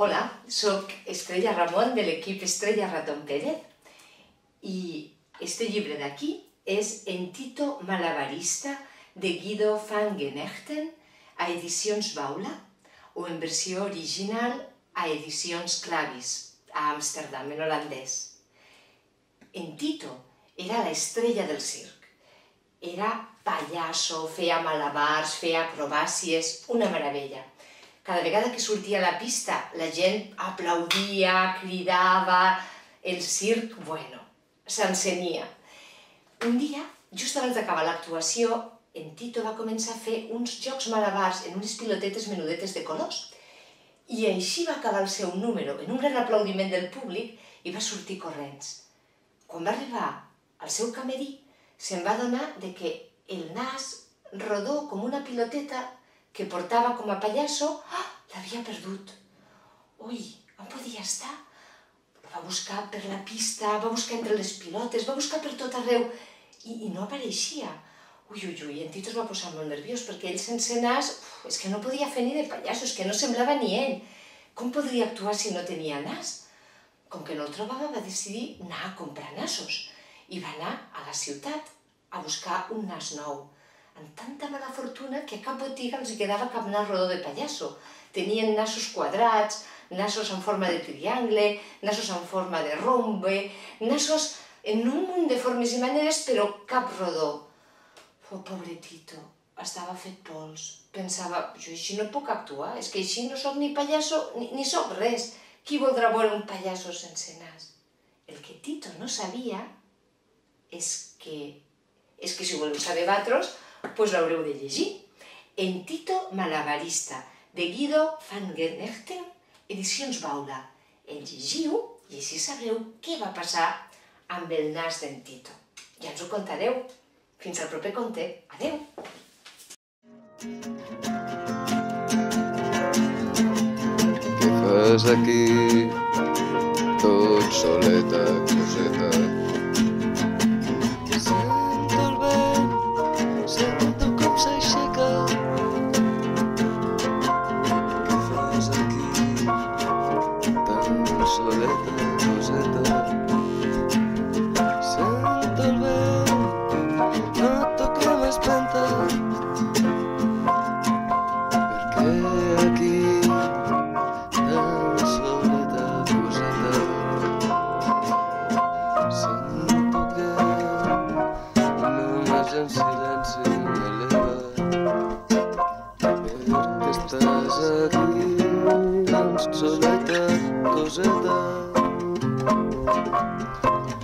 Hola, soc Estrella Ramon de l'equip Estrella Ratón Pérez i este llibre d'aquí és En Tito Malabarista de Guido van Genechten a Edicions Baula o en versió original a Edicions Clavis a Amsterdam, en holandès. En Tito era la estrella del circ. Era pallasso, feia malabars, feia acrobàcies, una meravella. Cada vegada que sortia a la pista, la gent aplaudia, cridava, el circ, bueno, s'encenia. Un dia, just abans d'acabar l'actuació, en Tito va començar a fer uns jocs malabars en unes pilotetes menudetes de colors. I així va acabar el seu número, en un gran aplaudiment del públic, i va sortir corrents. Quan va arribar al seu camerí, se'n va adonar que el nas rodó com una piloteta que portava com a pallasso, l'havia perdut. Ui, on podia estar? Va buscar per la pista, va buscar entre les pilotes, va buscar per tot arreu i no apareixia. Ui, en Tito es va posar molt nerviós perquè ell sense nas és que no podia fer ni de pallasso, és que no semblava ni ell. Com podria actuar si no tenia nas? Com que no el trobava, va decidir anar a comprar nassos i va anar a la ciutat a buscar un nas nou. Amb tanta mala fortuna que a cap botiga els quedava cap nas rodó de pallasso. Tenien nassos quadrats, nassos en forma de triangle, nassos en forma de rombe, nassos en un munt de formes i maneres, però cap rodó. Oh, pobre Tito, estava fet pols. Pensava, jo així no puc actuar, és que així no soc ni pallasso ni soc res. Qui voldrà veure un pallasso sense nas? El que Tito no sabia és que si voleu saber vosaltres, doncs l'haureu de llegir. En Tito Malabarista, de Guido van Genechten, Edicions Baula. El llegiu i així sabreu què va passar amb el nas d'en Tito. Ja ens ho contareu. Fins al proper conte. Adeu! Què fas aquí, tot soleta, coseta? Sento el vent, sento com s'aixeca. Què fas aquí, tan soleta, coseta? Sento el vent, noto que m'espanta. Per què aquí, tan soleta, coseta? Sento que només en silenci m'eleva. Per què estàs aquí, tan soleta, coseta?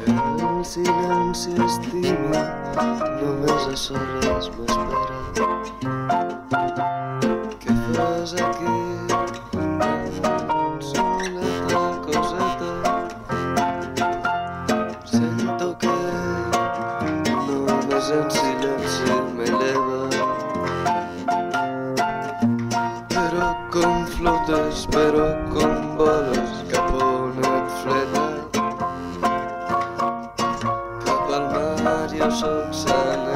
El silenci estima, només a soles m'espera. Què fas aquí, tan soleta, coseta? Sento que només en silenci m'eleva. Però com flotes, però com voles, cap on et fleta? Cap al mar jo soc sant